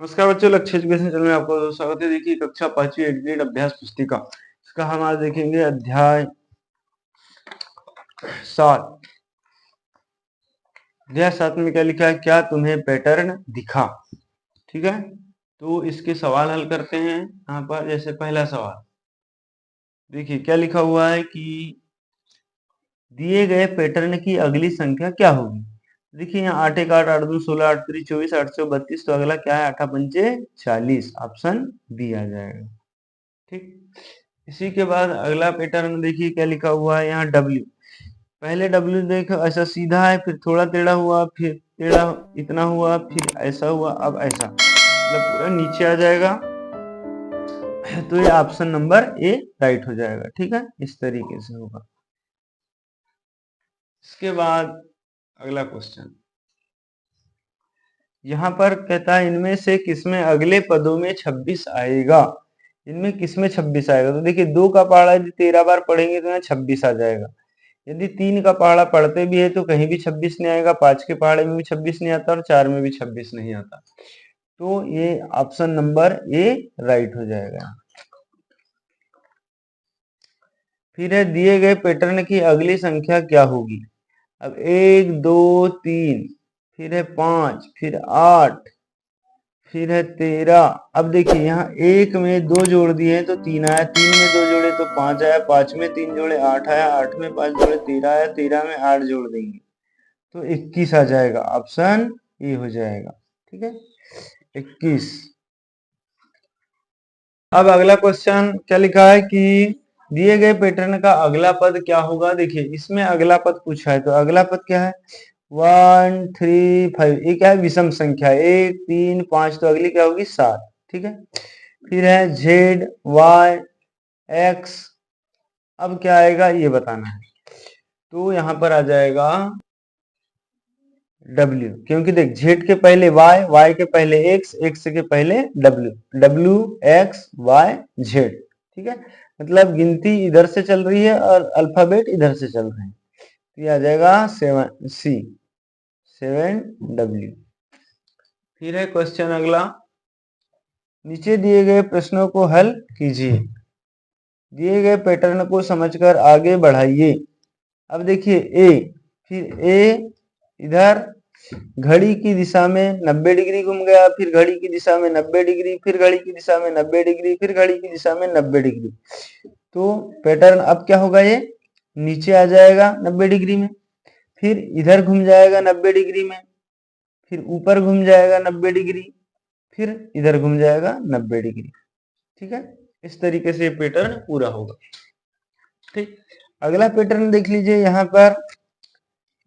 नमस्कार बच्चों, लक्ष्य एजुकेशन चैनल में आपका स्वागत है। देखिए कक्षा 5वीं 8th ग्रेड अभ्यास पुस्तिका इसका हम आज देखेंगे अध्याय 7। अध्याय 7 में क्या लिखा है, क्या तुम्हें पैटर्न दिखा। ठीक है, तो इसके सवाल हल करते हैं। यहाँ पर जैसे पहला सवाल देखिए क्या लिखा हुआ है कि दिए गए पैटर्न की अगली संख्या क्या होगी। देखिए यहाँ 8 1 8 8 2 16 8 3 24 832, तो अगला क्या है 8 पंचे 40, ऑप्शन बी आ जाएगा। ठीक, इसी के बाद अगला पैटर्न देखिए क्या लिखा हुआ है यहाँ W। पहले W देखो ऐसा सीधा है, फिर थोड़ा टेढ़ा हुआ, फिर टेढ़ा इतना हुआ, फिर ऐसा हुआ, अब ऐसा, मतलब पूरा नीचे आ जाएगा। तो ये ऑप्शन नंबर ए राइट हो जाएगा। ठीक है, इस तरीके से होगा। इसके बाद अगला क्वेश्चन यहाँ पर कहता है इनमें से किसमें अगले पदों में 26 आएगा। इनमें किसमें 26 आएगा, तो देखिए 2 का पहाड़ा यदि 13 बार पढ़ेंगे तो यहाँ 26 आ जाएगा। यदि 3 का पहाड़ा पढ़ते भी है तो कहीं भी 26 नहीं आएगा, 5 के पहाड़े में भी 26 नहीं आता और 4 में भी 26 नहीं आता। तो ये ऑप्शन नंबर ए राइट हो जाएगा। फिर है दिए गए पैटर्न की अगली संख्या क्या होगी। अब 1 2 3, फिर है 5, फिर 8, फिर है 13। अब देखिए यहाँ 1 में 2 जोड़ दिए हैं तो 3 आया, 3 में 2 जोड़े तो 5 आया, 5 में 3 जोड़े 8 आया, 8 में 5 जोड़े 13 आया, 13 में 8 जोड़ देंगे तो 21 आ जाएगा। ऑप्शन ए हो जाएगा। ठीक है, 21। अब अगला क्वेश्चन क्या लिखा है कि दिए गए पैटर्न का अगला पद क्या होगा। देखिए इसमें अगला पद पूछा है, तो अगला पद क्या है 1 3 5। ये क्या है विषम संख्या, 1 3 5, तो अगली क्या होगी 7। ठीक है, फिर है Z Y X। अब क्या आएगा ये बताना है, तो यहाँ पर आ जाएगा W, क्योंकि देख Z के पहले Y, Y के पहले X, X के पहले W, W X Y Z। ठीक है, मतलब गिनती इधर से चल रही है और अल्फाबेट इधर से चल रहे हैं, तो ये आ जाएगा 7W। फिर है क्वेश्चन अगला, नीचे दिए गए प्रश्नों को हल कीजिए, दिए गए पैटर्न को समझकर आगे बढ़ाइए। अब देखिए ए, फिर ए इधर घड़ी की दिशा में 90 डिग्री घूम गया, फिर घड़ी की दिशा में 90 डिग्री, फिर घड़ी की दिशा में 90 डिग्री, फिर घड़ी की दिशा में 90 डिग्री। तो पैटर्न अब क्या होगा, ये नीचे आ जाएगा 90 डिग्री में, फिर इधर घूम जाएगा 90 डिग्री में, फिर ऊपर घूम जाएगा 90 डिग्री, फिर इधर घूम जाएगा 90 डिग्री। ठीक है, इस तरीके से ये पैटर्न पूरा होगा। ठीक, अगला पैटर्न देख लीजिए, यहाँ पर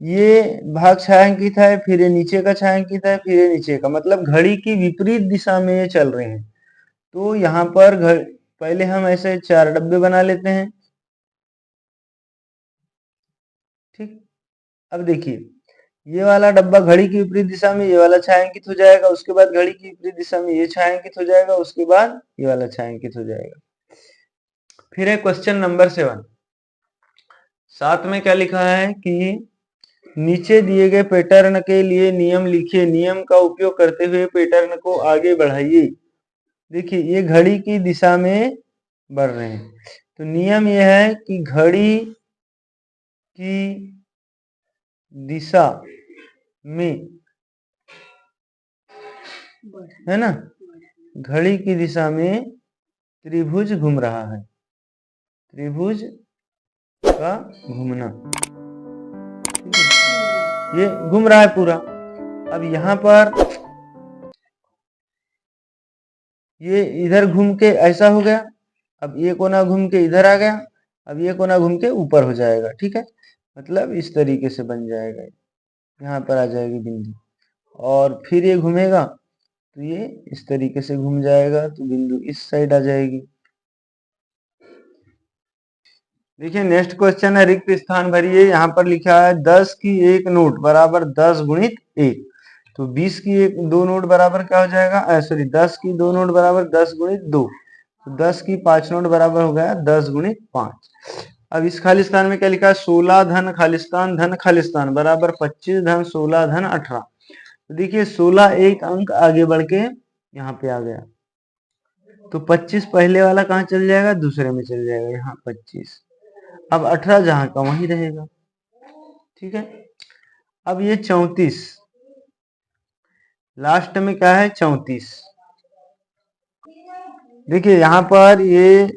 ये भाग छायांकित है, फिर ये नीचे का छायांकित है, फिर ये नीचे का, मतलब घड़ी की विपरीत दिशा में ये चल रहे हैं। तो यहाँ पर पहले हम ऐसे 4 डब्बे बना लेते हैं। ठीक, अब देखिए ये वाला डब्बा घड़ी की विपरीत दिशा में ये वाला छायांकित हो जाएगा, उसके बाद घड़ी की विपरीत दिशा में ये छायांकित हो जाएगा, उसके बाद ये वाला छायांकित हो जाएगा। फिर है क्वेश्चन नंबर 7। 7 में क्या लिखा है कि नीचे दिए गए पैटर्न के लिए नियम लिखिए, नियम का उपयोग करते हुए पैटर्न को आगे बढ़ाइए। देखिए ये घड़ी की दिशा में बढ़ रहे हैं, तो नियम यह है कि घड़ी की दिशा में, है ना, घड़ी की दिशा में त्रिभुज घूम रहा है, त्रिभुज का घूमना, ये घूम रहा है पूरा। अब यहाँ पर ये इधर घूम के ऐसा हो गया, अब ये कोना घूम के इधर आ गया, अब ये कोना घूम के ऊपर हो जाएगा। ठीक है, मतलब इस तरीके से बन जाएगा, यहाँ पर आ जाएगी बिंदु, और फिर ये घूमेगा तो ये इस तरीके से घूम जाएगा, तो बिंदु इस साइड आ जाएगी। देखिए नेक्स्ट क्वेश्चन है रिक्त स्थान भरिए। यहाँ पर लिखा है 10 की 1 नोट बराबर 10 गुणित 1, तो 20 की 2 नोट बराबर क्या हो जाएगा, सॉरी 10 की 2 नोट बराबर 10 गुणित 2, तो 10 की 5 नोट बराबर हो गया 10 गुणित 5। अब इस खालिस्तान में क्या लिखा है 16 धन खालिस्तान बराबर 25 धन 16 धन 18। तो देखिए 16 एक अंक आगे बढ़ के यहाँ पे आ गया, तो 25 पहले वाला कहाँ चल जाएगा, दूसरे में चल जाएगा, यहाँ 25। अब 18 जहां का वहीं रहेगा, ठीक है। अब ये 34, लास्ट में क्या है 34। देखिए यहाँ पर ये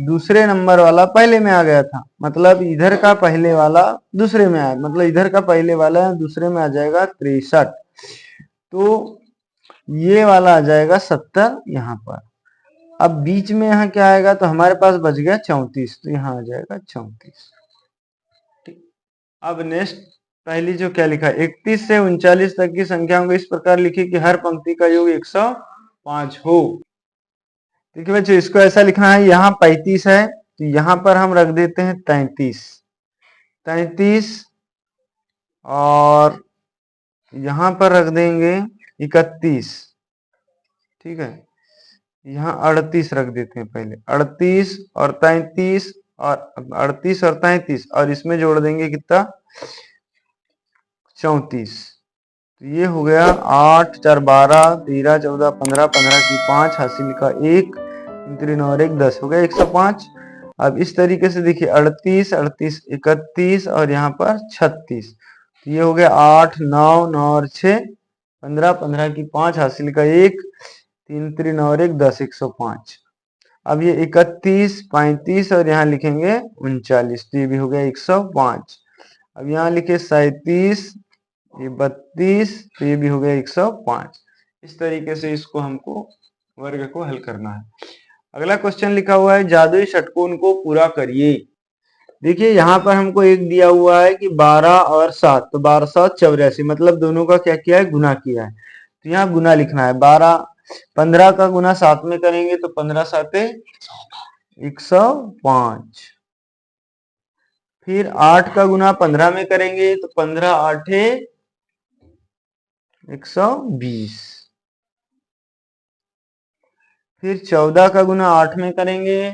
दूसरे नंबर वाला पहले में आ गया था, मतलब इधर का पहले वाला दूसरे में आया, मतलब इधर का पहले वाला दूसरे में आ जाएगा 63, तो ये वाला आ जाएगा 70 यहाँ पर। अब बीच में यहाँ क्या आएगा, तो हमारे पास बच गया 34, तो यहाँ आ जाएगा 34। ठीक। अब नेक्स्ट पहली जो क्या लिखा, 31 से 39 तक की संख्याओं को इस प्रकार लिखिए कि हर पंक्ति का योग 105 हो। देखिए बच्चों, इसको ऐसा लिखना है, यहाँ 35 है तो यहाँ पर हम रख देते हैं 33, और यहाँ पर रख देंगे 31, ठीक है। यहाँ 38 रख देते हैं पहले, 38 और 33 और 38 और 33, और इसमें जोड़ देंगे कितना 34, तो ये हो गया 8 4 12 13 14 15 15 की 5 हासिल का 1 3 और 1 10 हो गया 105। अब इस तरीके से देखिए 38 38 31 और यहाँ पर 36, तो ये हो गया 8 9 9 और 6 15 15 की 5 हासिल का 1 3 3 और 1 10 105। अब ये 31 35 और यहाँ लिखेंगे 39, तो ये भी हो गया 105। अब यहाँ लिखे 37, ये 32, तो ये भी हो गया 105। इस तरीके से इसको हमको वर्ग को हल करना है। अगला क्वेश्चन लिखा हुआ है जादुई षटकोण को पूरा करिए। देखिए यहाँ पर हमको एक दिया हुआ है कि 12 और 7, तो 12 7 84, मतलब दोनों का क्या किया है, गुना किया है, तो यहाँ गुना लिखना है। 15 का गुना 7 में करेंगे तो 15 7 105, फिर 8 का गुना 15 में करेंगे तो 15 8 120, फिर 14 का गुना 8 में करेंगे,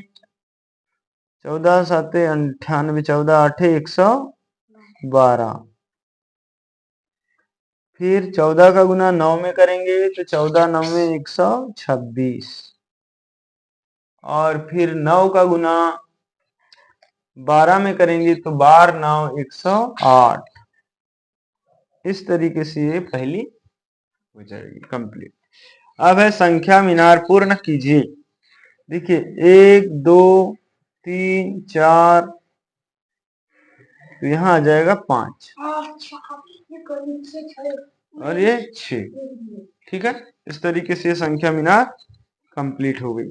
14 7 98, 14 8 112, फिर 14 का गुना 9 में करेंगे तो 14 9 में 126, और फिर 9 का गुना 12 में करेंगे तो 12 9 108। इस तरीके से ये पहली हो जाएगी कंप्लीट। अब है संख्या मीनार पूर्ण कीजिए। देखिए 1 2 3 4, तो यहाँ आ जाएगा 5 और ये 6, ठीक है। इस तरीके से संख्या मीनार कंप्लीट हो गई।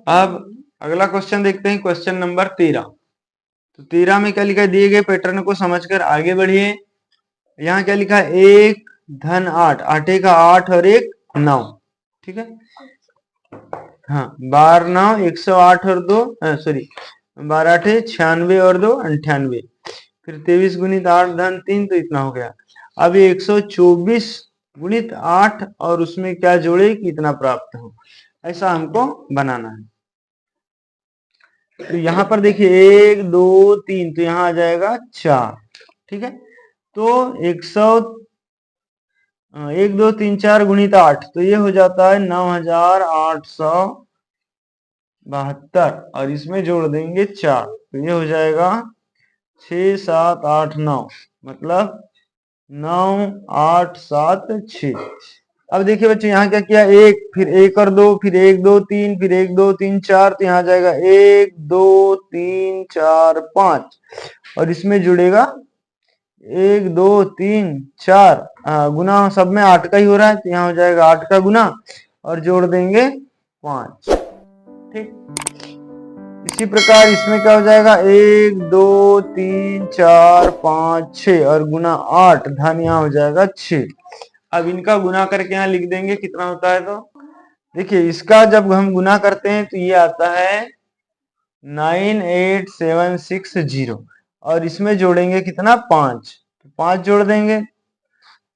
अब अगला क्वेश्चन देखते हैं, क्वेश्चन नंबर 13। तो 13 में क्या लिखा है, दिए गए पैटर्न को समझकर आगे बढ़िए। यहाँ क्या लिखा है, 1 धन 8, 8 का 8 और 1 9, ठीक है। हाँ 12 9 108 और 2 सॉरी 12 8 96 और 2 98, फिर 23 गुणित 8 धन 3, तो इतना हो गया। अब ये 124 गुणित 8 और उसमें क्या जोड़े कि इतना प्राप्त हो, ऐसा हमको बनाना है। तो यहाँ पर देखिए 1 2 3, तो यहाँ आ जाएगा 4, ठीक है। तो 1 2 3 4 गुणित 8, तो ये हो जाता है 9872, और इसमें जोड़ देंगे 4, तो ये हो जाएगा 6 7 8 9, मतलब 9 8 7 6। अब देखिए बच्चों यहाँ क्या किया, 1 फिर 1 और 2 फिर 1 2 3 फिर 1 2 3 4, तो यहाँ जाएगा 1 2 3 4 5, और इसमें जुड़ेगा 1 2 3 4, गुना सब में 8 का ही हो रहा है, तो यहाँ हो जाएगा 8 का गुना और जोड़ देंगे 5, ठीक। इसी प्रकार इसमें क्या हो जाएगा, 1 2 3 4 5 6 और गुना 8 धन यहाँ हो जाएगा 6। अब इनका गुना करके यहाँ लिख देंगे कितना होता है। तो देखिए इसका जब हम गुना करते हैं तो ये आता है 98760, और इसमें जोड़ेंगे कितना 5, तो 5 जोड़ देंगे,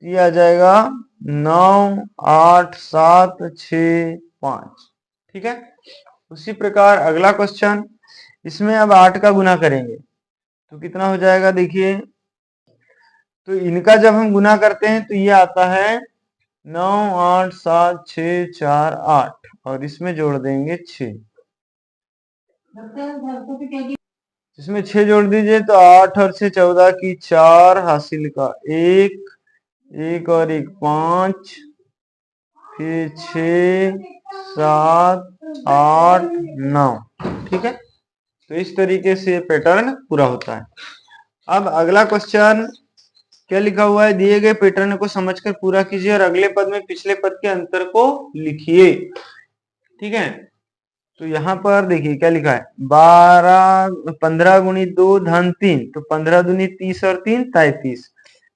ये आ जाएगा 9 8 7 6 5, ठीक है। उसी प्रकार अगला क्वेश्चन, इसमें अब 8 का गुना करेंगे, तो कितना हो जाएगा देखिए, तो इनका जब हम गुना करते हैं तो ये आता है 9 8 7 6 4 8 और इसमें जोड़ देंगे 6, इसमें 6 जोड़ दीजिए तो 8 और 6 14 की 4 हासिल का 1 और 1 5, फिर 6 7 8 9। ठीक है, तो इस तरीके से पैटर्न पूरा होता है। अब अगला क्वेश्चन क्या लिखा हुआ है, दिए गए पैटर्न को समझकर पूरा कीजिए और अगले पद में पिछले पद के अंतर को लिखिए। ठीक है, तो यहाँ पर देखिए क्या लिखा है, 15 गुणित 2 धन 3, तो 15 दूनी 30 और 3 33,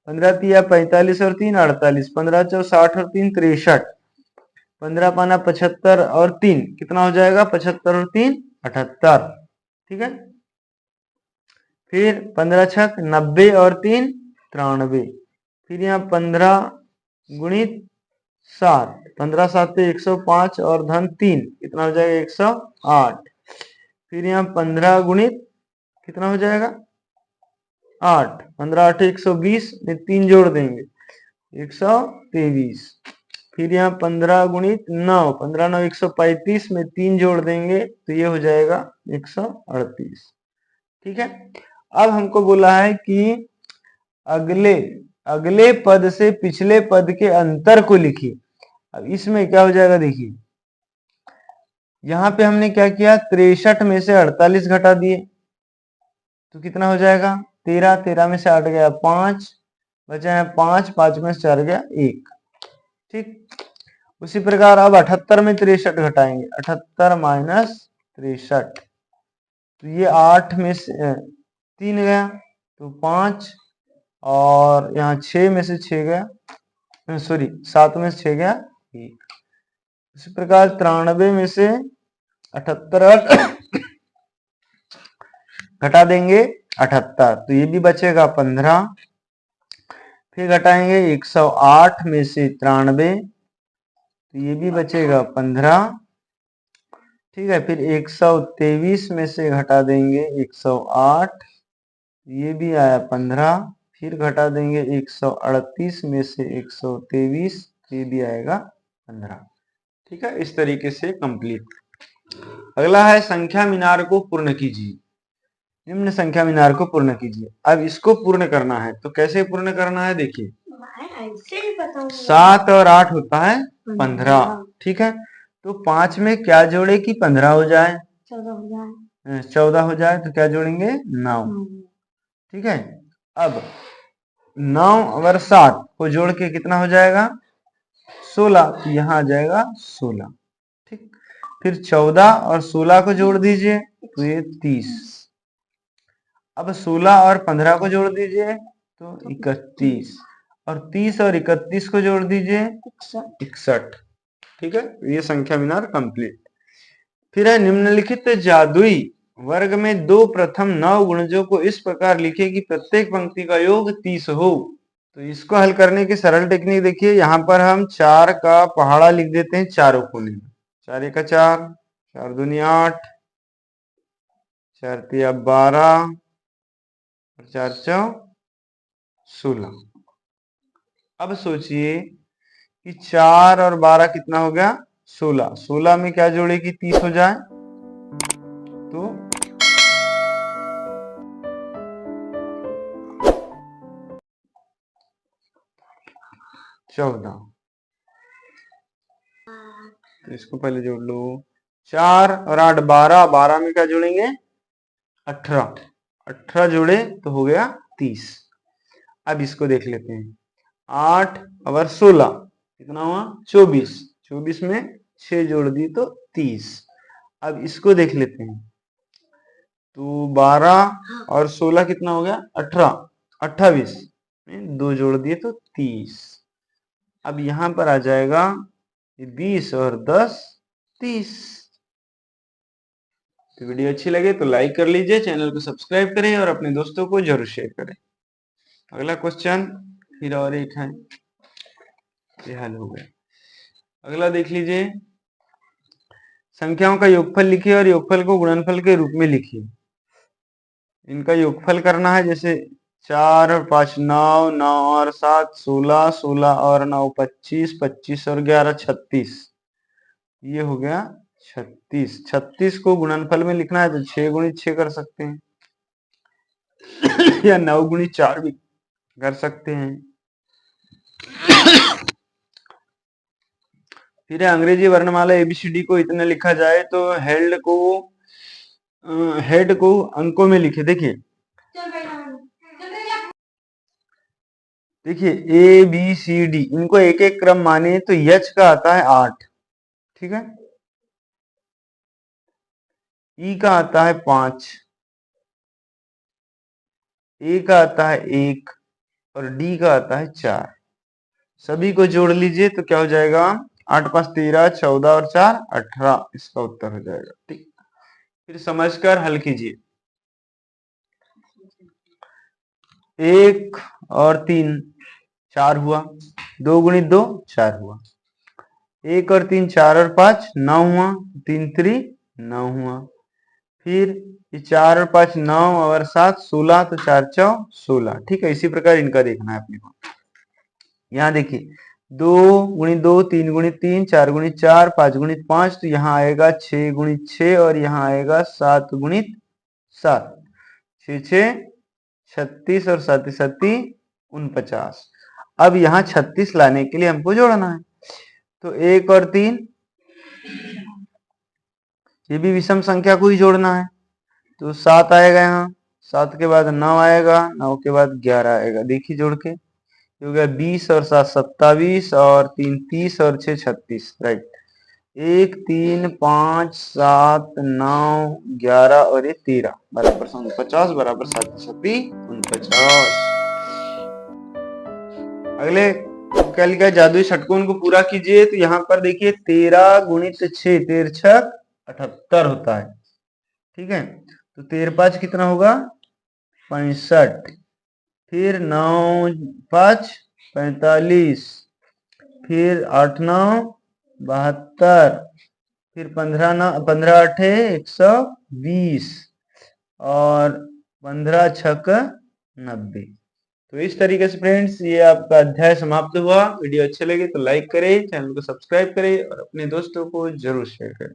15 तिया 45 और 3 48, 15 चौ 60 और 3 63, 15 पाना 75 और 3 कितना हो जाएगा, 75 और 3 78। ठीक है, फिर 15 छक 90 और 3 93, फिर यहाँ 15 गुणित 7, 15 7 105 और धन 3 कितना हो जाएगा 108, फिर यहाँ 15 गुणित कितना हो जाएगा 8, 15 8 120 में 3 जोड़ देंगे 123, फिर यहाँ 15 गुणित 9, 15 9 135 में 3 जोड़ देंगे तो ये हो जाएगा 138। ठीक है, अब हमको बोला है कि अगले पद से पिछले पद के अंतर को लिखिए। अब इसमें क्या हो जाएगा देखिए, यहां पे हमने क्या किया, 63 में से 48 घटा दिए तो कितना हो जाएगा 13, 13 में से 8 गया 5, बचा है 5, 5 में से 4 गया 1। ठीक, उसी प्रकार अब 78 में 63 घटाएंगे, 78 माइनस 63, तो ये 8 में से 3 गया तो 5, और यहाँ 6 में से 6 गया, सॉरी 7 में से 6 गया 1। इसी प्रकार 93 में से 78 घटा देंगे 78, तो ये भी बचेगा 15, फिर घटाएंगे 108 में से 93, तो ये भी बचेगा 15। ठीक है, फिर 123 में से घटा देंगे 108, ये भी आया 15, फिर घटा देंगे 138 में से 123, ये भी आएगा 15। ठीक है, इस तरीके से कंप्लीट। अगला है संख्या मीनार को पूर्ण कीजिए, निम्न संख्या मीनार को पूर्ण कीजिए। अब इसको पूर्ण करना है तो कैसे पूर्ण करना है देखिए, 7 और 8 होता है 15। ठीक है, तो 5 में क्या जोड़े कि 15 हो जाए, 14 हो जाए, तो क्या जोड़ेंगे 9। ठीक है, अब 9 और 7 को जोड़ के कितना हो जाएगा 16, तो यहाँ आ जाएगा 16। ठीक, फिर 14 और 16 को जोड़ दीजिए तो ये 30, अब 16 और 15 को जोड़ दीजिए तो 31, और 30 और 31 को जोड़ दीजिए 61। ठीक है, ये संख्या मीनार कंप्लीट। फिर है निम्नलिखित जादुई वर्ग में 2 प्रथम 9 गुणजों को इस प्रकार लिखे कि प्रत्येक पंक्ति का योग 30 हो। तो इसको हल करने की सरल टेक्निक देखिए, यहाँ पर हम 4 का पहाड़ा लिख देते हैं चारों कोने में, 4 1 4, 4 दूनी 8, 4 तिया 12 और 4 चौ 16। अब सोचिए कि 4 और 12 कितना हो गया 16, 16 में क्या जोड़े कि 30 हो जाए, तो 14। तो इसको पहले जोड़ लो, 4 और 8 12, 12 में क्या जोड़ेंगे 18, 18 जोड़े तो हो गया 30। अब इसको देख लेते हैं, 8 और 16 कितना हुआ 24, 24 में 6 जोड़ दी तो 30। अब इसको देख लेते हैं, तो 12 और 16 कितना हो गया 18, 28 में 2 जोड़ दिए तो 30। अब यहां पर आ जाएगा 20 और 10 30। तो वीडियो अच्छी लगे तो लाइक कर लीजिए, चैनल को सब्सक्राइब करें और अपने दोस्तों को जरूर शेयर करें। अगला क्वेश्चन फिर और एक है, ये हल हो गया। अगला देख लीजिए, संख्याओं का योगफल लिखिए और योगफल को गुणनफल के रूप में लिखिए। इनका योगफल करना है। जैसे 4 और 5 9, 9 और 7 16, 16 और 9 25, 25 और 11 36, ये हो गया 36। 36 को गुणनफल में लिखना है तो 6 गुणित 6 कर सकते हैं या 9 गुणित 4 भी कर सकते हैं। फिर अंग्रेजी वर्णमाला एबीसीडी को इतने लिखा जाए तो हेड को अंकों में लिखे। देखिए ए बी सी डी इनको एक एक क्रम माने तो यच का आता है 8, ठीक है, ई का आता है 5, ए का आता है 1 और डी का आता है 4। सभी को जोड़ लीजिए तो क्या हो जाएगा, 8 5 13, 14 और 4 18, इसका उत्तर हो जाएगा। ठीक, फिर समझकर हल कीजिए। 1 और 3 4 हुआ, 2 गुणित 2 4 हुआ, 1 और 3 4 और 5 9 हुआ, 3 3 9 हुआ। फिर ये 4 और 5 9 और 7 16, तो 4 4 16। ठीक है, इसी प्रकार इनका देखना है अपने को। यहाँ देखिए 2 गुणित 2, 3 गुणित 3, 4 गुणित 4, 5 गुणित 5, तो यहाँ आएगा 6 गुणित 6 और यहाँ आएगा 7 गुणित 7। 6 6 36 और 7 7 49। अब यहाँ 36 लाने के लिए हमको जोड़ना है, तो 1 और 3 ये भी विषम संख्या को ही जोड़ना है, तो 7 आएगा यहाँ, 7 के बाद 9 आएगा, 9 के बाद 11 आएगा। देखिए जोड़ के हो गया 20 और 7 27 और 3 30 और 6 36। राइट, 1 3 5 7 9 11 और ये 13 बराबर 49 बराबर 7 7 49। अगले क्या लिखा है, जादुई षटकोण को पूरा कीजिए। तो यहाँ पर देखिए 13 गुणित 6 13 6 78 होता है। ठीक है, तो 13 5 कितना होगा 65, फिर 9 5 45, फिर 8 9 72, फिर 15 8 120 और 15 6 90। तो इस तरीके से फ्रेंड्स ये आपका अध्याय समाप्त हुआ। वीडियो अच्छे लगे तो लाइक करें, चैनल को सब्सक्राइब करें और अपने दोस्तों को जरूर शेयर करें।